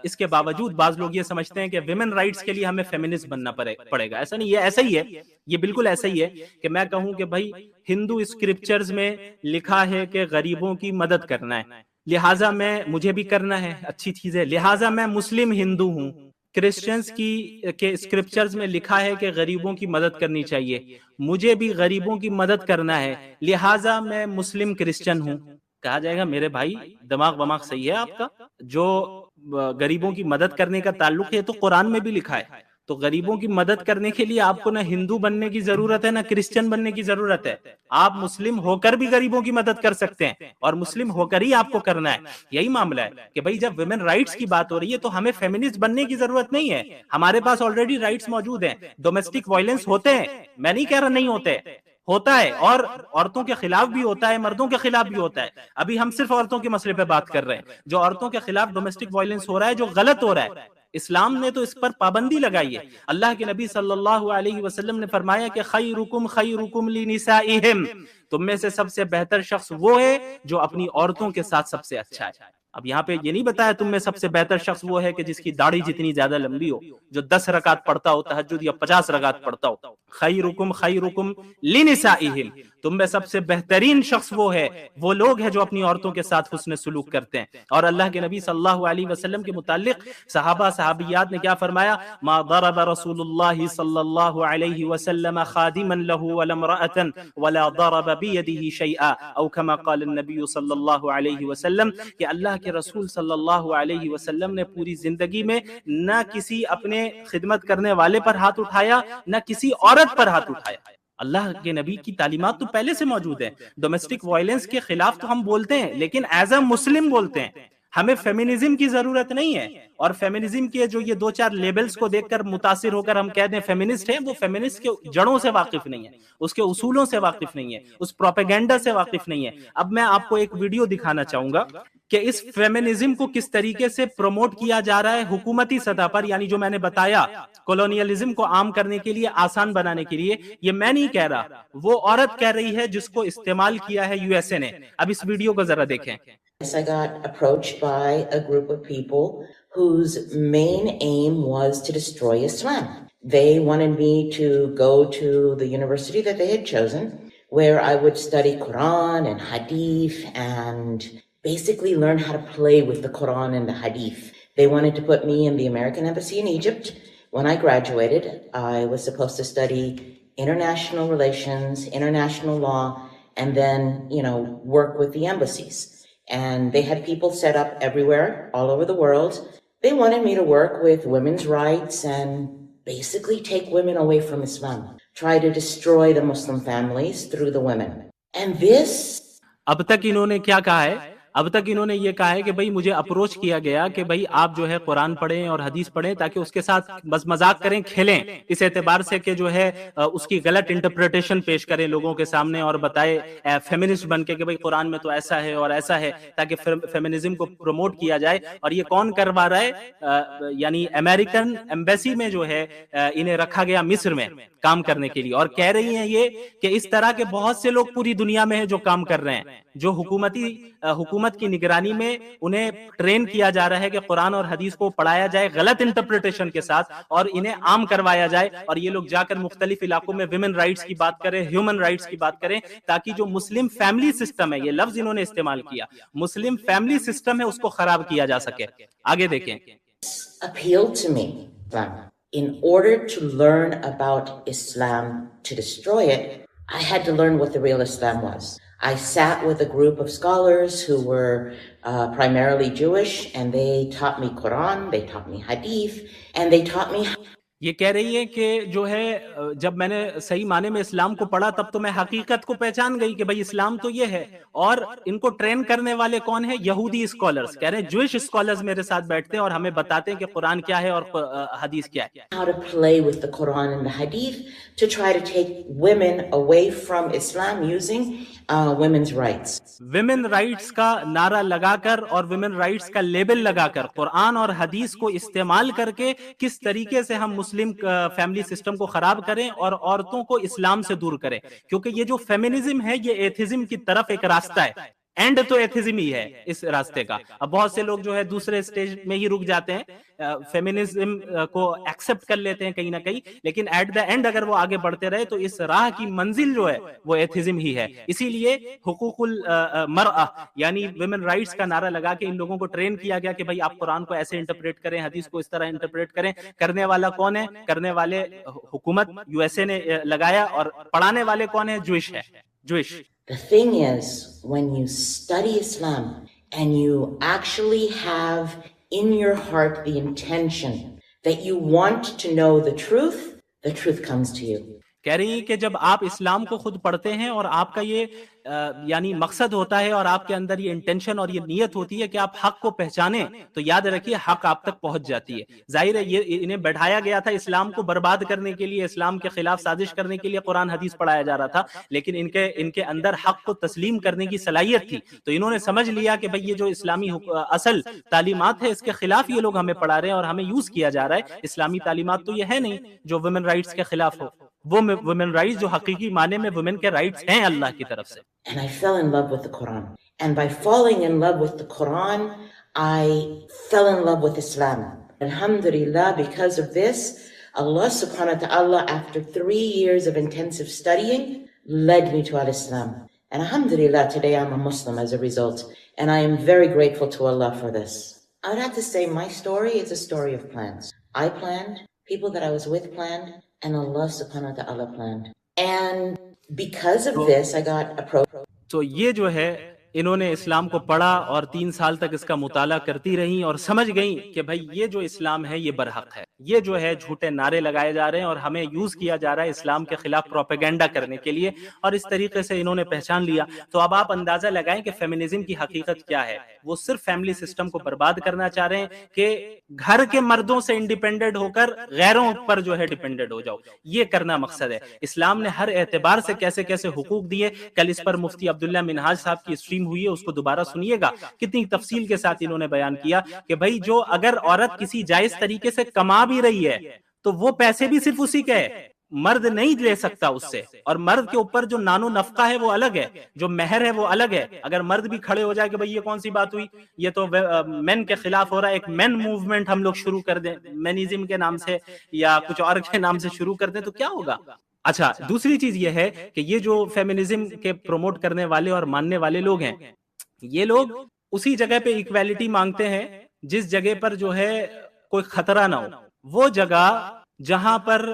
اس کے باوجود بعض لوگ یہ سمجھتے ہیں کہ ویمن رائٹس کے لیے ہمیں فیمنسٹ بننا پڑے گا۔ ایسا نہیں، یہ ایسا ہی ہے، یہ بالکل ایسا ہی ہے کہ میں کہوں کہ بھائی ہندو اسکرپچرز میں لکھا ہے کہ غریبوں کی مدد کرنا ہے، لہٰذا مجھے بھی کرنا ہے، اچھی چیز ہے، لہٰذا میں مسلم ہندو ہوں۔ کرسچنز کے اسکرپچرز میں لکھا ہے کہ غریبوں کی مدد کرنی چاہیے، مجھے بھی غریبوں کی مدد کرنا ہے، لہٰذا میں مسلم کرسچن ہوں۔ کہا جائے گا میرے بھائی دماغ صحیح ہے آپ کا، جو غریبوں کی مدد کرنے کا تعلق ہے تو قرآن میں بھی لکھا ہے۔ تو غریبوں کی مدد کرنے کے لیے آپ کو نہ ہندو بننے کی ضرورت ہے نہ کرسچن بننے کی ضرورت ہے، آپ مسلم ہو کر بھی غریبوں کی مدد کر سکتے ہیں، اور مسلم ہو کر ہی آپ کو کرنا ہے۔ یہی معاملہ ہے کہ بھئی جب ویمن رائٹس کی بات ہو رہی ہے تو ہمیں فیمنسٹ بننے کی ضرورت نہیں ہے، ہمارے پاس آلریڈی رائٹس موجود ہیں۔ ڈومیسٹک وائلنس ہوتے ہیں، میں نہیں کہہ رہا نہیں ہوتے، ہوتا ہے، اور عورتوں کے خلاف بھی ہوتا ہے، مردوں کے خلاف بھی ہوتا ہے۔ ابھی ہم صرف عورتوں کے مسئلے پہ بات کر رہے ہیں، جو عورتوں کے خلاف ڈومیسٹک وائلنس ہو رہا ہے، جو غلط ہو رہا ہے، اسلام نے تو اس پر پابندی لگائی ہے۔ اللہ کے نبی صلی اللہ علیہ وسلم نے فرمایا کہ خیرکم لنسائہم، تم میں سے سب سے بہتر شخص وہ ہے جو اپنی عورتوں کے ساتھ سب سے اچھا ہے۔ اب یہاں پہ یہ نہیں بتایا تم میں سب سے بہتر شخص وہ ہے کہ جس کی داڑھی جتنی زیادہ لمبی ہو، جو 10 رکعت پڑھتا ہو تہجد یا 50 رکعت پڑھتا ہو۔ خیرکم لنسائہم، تم میں سب سے بہترین شخص وہ ہے، وہ لوگ ہیں جو اپنی عورتوں کے ساتھ حسن سلوک کرتے ہیں۔ اور اللہ کے نبی صلی اللہ علیہ وسلم کے متعلق صحابہ صحابیات نے کیا فرمایا؟ ما ضرب رسول اللہ صلی اللہ علیہ وسلم خادما له ولا امرأة ولا ضرب بيده شيئا، او كما قال النبی صلی اللہ علیہ وسلم، کہ اللہ کے رسول صلی اللہ علیہ وسلم نے پوری زندگی میں نہ کسی اپنے خدمت کرنے والے پر ہاتھ اٹھایا، نہ کسی عورت پر ہاتھ اٹھایا۔ اللہ کے نبی کی تعلیمات تو پہلے سے موجود ہیں۔ ڈومیسٹک وائلنس کے خلاف تو ہم بولتے ہیں، لیکن ایز اے مسلم بولتے ہیں، ہمیں فیمنزم کی ضرورت نہیں ہے۔ اور فیمنزم کے جو یہ دو چار لیبلز کو دیکھ کر متاثر ہو کر ہم کہتے ہیں فیمنسٹ ہیں، وہ فیمنسٹ کے جڑوں سے واقف نہیں ہے، اس کے اصولوں سے واقف نہیں ہے، اس پروپیگنڈا سے واقف نہیں ہے. اب میں آپ کو ایک ویڈیو دکھانا چاہوں گا کہ اس فیمنزم کو کس طریقے سے پروموٹ کیا جا رہا ہے حکومتی سطح پر، یعنی جو میں نے بتایا کولونیلزم کو عام کرنے کے لیے، آسان بنانے کے لیے. یہ میں نہیں کہہ رہا، وہ عورت کہہ رہی ہے جس کو استعمال کیا ہے یو ایس اے نے. اب اس ویڈیو کو ذرا دیکھیں. I got approached by a group of people whose main aim was to destroy Islam. They wanted me to go to the university that they had chosen, where I would study Quran and Hadith and basically learn how to play with the Quran and the Hadith. They wanted to put me in the American Embassy in Egypt. When I graduated, I was supposed to study international relations, international law, and then, work with the embassies. And they had people set up everywhere, all over the world. They wanted me to work with women's rights and basically take women away from Islam, try to destroy the Muslim families through the women. And this... اب تک انہوں نے کیا کہا ہے؟ اب تک انہوں نے یہ کہا ہے کہ بھائی مجھے اپروچ کیا گیا کہ بھائی آپ جو ہے قرآن پڑھیں اور حدیث پڑھیں تاکہ اس کے ساتھ بس مذاق کریں، کھیلیں، اس اعتبار سے کہ جو ہے اس کی غلط انٹرپریٹیشن پیش کریں لوگوں کے سامنے اور بتائے فیمنسٹ بن کے کہ بھائی قرآن میں تو ایسا ہے اور ایسا ہے، تاکہ فیمنزم کو پروموٹ کیا جائے. اور یہ کون کروا رہا ہے؟ یعنی امریکن ایمبیسی میں جو ہے انہیں رکھا گیا مصر میں کام کرنے کے لیے، اور کہہ رہی ہیں یہ کہ اس طرح کے بہت سے لوگ پوری دنیا میں ہیں جو کام کر رہے ہیں، جو حکومت کی نگرانی میں انہیں ٹرین کیا جا رہا ہے کہ قرآن اور حدیث کو پڑھایا جائے غلط انٹرپریٹیشن کے ساتھ اور انہیں عام کروایا جائے، اور یہ لوگ جا کر مختلف علاقوں میں ویمن رائٹس کی بات کریں، ہیومن رائٹس کی بات کریں، تاکہ جو مسلم فیملی سسٹم ہے، یہ لفظ انہوں نے استعمال کیا، مسلم فیملی سسٹم ہے، اس کو خراب کیا جا سکے. آگے دیکھیں. appealed to me. In order to learn about Islam, to destroy it, I had to learn what the real Islam was. I sat with a group of scholars who were primarily Jewish, and they taught me Quran, they taught me Hadith, and they taught me... یہ کہہ رہی ہے کہ جو ہے جب میں نے صحیح معنی میں اسلام کو پڑھا تب تو میں حقیقت کو پہچان گئی کہ بھائی اسلام تو یہ ہے. اور ان کو ٹرین کرنے والے کون ہیں؟ یہودی اسکالرز. کہہ رہے ہیں جوئش اسکالرز میرے ساتھ بیٹھتے ہیں اور ہمیں بتاتے ہیں کہ قرآن کیا ہے اور حدیث کیا ہے. How to play with the Quran and the Hadith to try to take women away from Islam using women's rights. Women rights کا نعرہ لگا کر اور ویمن رائٹس کا لیبل لگا کر قرآن اور حدیث کو استعمال کر کے کس طریقے سے ہم مسلم فیملی سسٹم کو خراب کریں اور عورتوں کو اسلام سے دور کریں. کیونکہ یہ جو فیمنزم ہے یہ ایتھزم کی طرف ایک راستہ ہے، اینڈ تو ایتھزم ہی ہے اس راستے کا. اب بہت سے لوگ جو ہے دوسرے سٹیج میں ہی رک جاتے ہیں، فیمنزم کو ایکسپٹ کر لیتے ہیں کہیں نہ کہیں، لیکن ایٹ دا اینڈ اگر وہ آگے بڑھتے رہے تو اس راہ کی منزل جو ہے وہ ایتھزم ہی ہے. اسی لیے حقوق المرأہ یعنی ویمن رائٹس کا نعرہ لگا کے ان لوگوں کو ٹرین کیا گیا کہ بھائی آپ قرآن کو ایسے انٹرپریٹ کریں، حدیث کو اس طرح انٹرپریٹ کریں. کرنے والا کون ہے؟ کرنے والے حکومت یو ایس اے نے لگایا، اور پڑھانے والے کون ہے؟ جوئش ہے، Jewish. The thing is, when you study Islam and you actually have in your heart the intention that you want to know the truth comes to you. کہہ رہی ہیں کہ جب آپ اسلام کو خود پڑھتے ہیں اور آپ کا یہ یعنی مقصد ہوتا ہے اور آپ کے اندر یہ انٹینشن اور یہ نیت ہوتی ہے کہ آپ حق کو پہچانیں، تو یاد رکھیے حق آپ تک پہنچ جاتی ہے. ظاہر ہے یہ انہیں بڑھایا گیا تھا اسلام کو برباد کرنے کے لیے، اسلام کے خلاف سازش کرنے کے لیے قرآن حدیث پڑھایا جا رہا تھا، لیکن ان کے اندر حق کو تسلیم کرنے کی صلاحیت تھی. تو انہوں نے سمجھ لیا کہ بھئی یہ جو اسلامی اصل تعلیمات ہے اس کے خلاف یہ لوگ ہمیں پڑھا رہے ہیں اور ہمیں یوز کیا جا رہا ہے. اسلامی تعلیمات تو یہ ہے نہیں جو ویمن رائٹس کے خلاف ہو، وہ ویمن رائٹس جو حقیقی معنی میں ویمن کے رائٹس ہیں اللہ کی طرف سے. And I fell in love with the Quran. And by falling in love with the Quran, I fell in love with Islam. Alhamdulillah, because of this, Allah subhanahu wa ta'ala, after 3 years of intensive studying, led me to al-Islam. And alhamdulillah, today I'm a Muslim as a result. And I am very grateful to Allah for this. I would have to say my story is a story of plans. I planned, people that I was with planned, and Allah subhanahu wa ta'ala planned. And because of this, I got approached. تو یہ جو ہے انہوں نے اسلام کو پڑھا اور 3 سال تک اس کا مطالعہ کرتی رہیں اور سمجھ گئیں کہ بھائی یہ جو اسلام ہے یہ برحق ہے. یہ جو ہے جھوٹے نعرے لگائے جا رہے ہیں اور ہمیں یوز کیا جا رہا ہے اسلام کے خلاف پروپیگنڈا کرنے کے لیے، اور اس طریقے سے انہوں نے پہچان لیا۔ تو اب آپ اندازہ لگائیں کہ فیمنزم کی حقیقت کیا ہے۔ وہ صرف فیملی سسٹم کو برباد کرنا چاہ رہے ہیں کہ گھر کے مردوں سے انڈیپینڈنٹ ہو کر غیروں پر جو ہے ڈیپینڈنٹ ہو جاؤ، یہ کرنا مقصد ہے۔ اسلام نے ہر اعتبار سے کیسے کیسے حقوق دیے، کل اس پر مفتی عبداللہ منہاج صاحب کی اسٹریم ہوئی ہے، اس کو دوبارہ سنیے گا، کتنی تفصیل کے ساتھ انہوں نے بیان کیا کہ بھائی جو اگر عورت کسی جائز طریقے سے کما بھی رہی ہے تو وہ پیسے بھی صرف اسی کے ہے، مرد نہیں لے سکتا اس سے، اور مرد کے اوپر جو نانو نفقہ ہے وہ الگ ہے، جو مہر ہے وہ الگ ہے۔ اگر مرد بھی کھڑے ہو جائے کہ بھئی یہ کون سی بات ہوئی، یہ تو مین کے خلاف ہو رہا ہے، ایک مین موومنٹ ہم لوگ شروع کر دیں مینیزم کے نام سے یا کچھ اور کے نام سے شروع کر دیں تو کیا ہوگا؟ اچھا، دوسری چیز یہ ہے کہ یہ جو فیمنزم کے پروموٹ کرنے والے اور ماننے والے لوگ ہیں، یہ لوگ اسی جگہ پہ ایکویلٹی مانگتے ہیں جس جگہ پر جو ہے کوئی خطرہ نہ ہو۔ وہ جگہ جہاں پر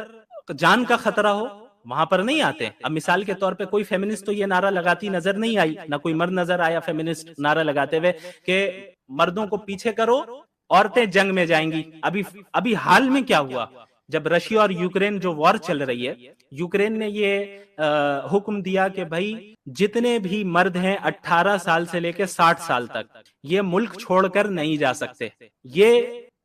جان کا خطرہ ہو وہاں پر نہیں آتے۔ اب مثال کے طور پہ کوئی فیمنسٹ تو یہ نعرہ لگاتی نظر نہیں آئی، نہ کوئی مرد نظر آیا فیمنسٹ نعرہ لگاتے ہوئے کہ مردوں کو پیچھے کرو، عورتیں جنگ میں جائیں گی۔ ابھی حال میں کیا ہوا، جب رشیا اور یوکرین جو وار چل رہی ہے، یوکرین نے یہ حکم دیا کہ بھائی جتنے بھی مرد ہیں 18 سال سے لے کے 60 سال تک یہ ملک چھوڑ کر نہیں جا سکتے، یہ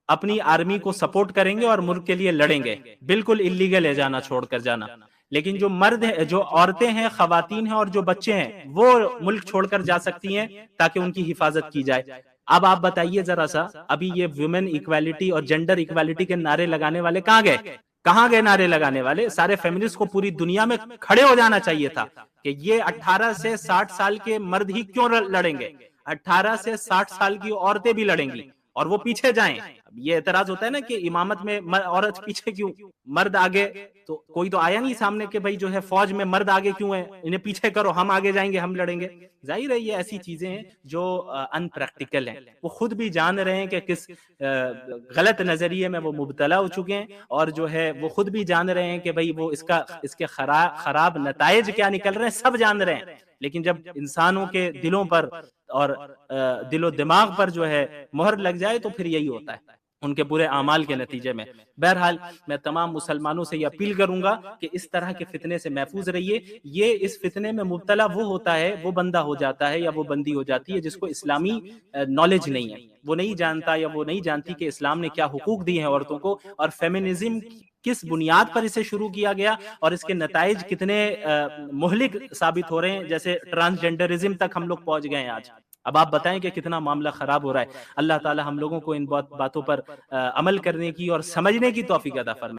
اپنی آرمی کو سپورٹ کریں گے اور ملک کے لیے لڑیں گے، بالکل اللیگل ہے جانا، چھوڑ کر جانا۔ لیکن جو مرد ہیں، جو عورتیں ہیں، خواتین ہیں اور جو بچے ہیں وہ ملک چھوڑ کر جا سکتی ہیں تاکہ ان کی حفاظت کی جائے۔ اب آپ بتائیے ذرا سا، ابھی یہ ویمن ایکویلٹی اور جینڈر ایکویلٹی کے نعرے لگانے والے کہاں گئے نعرے لگانے والے؟ سارے فیمنسٹ کو پوری دنیا میں کھڑے ہو جانا چاہیے تھا کہ یہ 18 سے 60 سال کے مرد ہی کیوں لڑیں گے، 18 سے 60 سال کی عورتیں بھی لڑیں گی اور وہ پیچھے جائیں۔ اب یہ اعتراض ہوتا ہے نا کہ امامت میں عورت پیچھے کیوں، مرد آگے، تو کوئی تو آیا نہیں سامنے کہ بھائی جو ہے فوج میں مرد آگے کیوں ہیں، انہیں پیچھے کرو، ہم آگے جائیں گے، ہم لڑیں گے۔ ظاہر ہے یہ ایسی چیزیں ہیں جو ان پریکٹیکل ہیں، وہ خود بھی جان رہے ہیں کہ کس غلط نظریے میں وہ مبتلا ہو چکے ہیں، اور جو ہے وہ خود بھی جان رہے ہیں کہ بھائی وہ اس کے خراب نتائج کیا نکل رہے ہیں، سب جان رہے ہیں۔ لیکن جب انسانوں کے دلوں پر اور دل و دماغ پر جو ہے مہر لگ جائے تو پھر یہی ہوتا ہے ان کے برے اعمال کے نتیجے میں۔ بہرحال میں تمام مسلمانوں سے یہ اپیل کروں گا کہ اس طرح کے فتنے سے محفوظ رہیے۔ یہ اس فتنے میں مبتلا وہ ہوتا ہے، وہ بندہ ہو جاتا ہے یا وہ بندی ہو جاتی ہے جس کو اسلامی نالج نہیں ہے، وہ نہیں جانتا یا وہ نہیں جانتی کہ اسلام نے کیا حقوق دیے ہیں عورتوں کو، اور فیمنزم کس بنیاد پر اسے شروع کیا گیا اور اس کے نتائج کتنے مہلک ثابت ہو رہے ہیں، جیسے ٹرانسجینڈرزم تک ہم لوگ پہنچ گئے ہیں آج۔ اب آپ بتائیں کہ کتنا معاملہ خراب ہو رہا ہے۔ اللہ تعالی ہم لوگوں کو ان باتوں پر عمل کرنے کی اور سمجھنے کی توفیق عطا فرمائے۔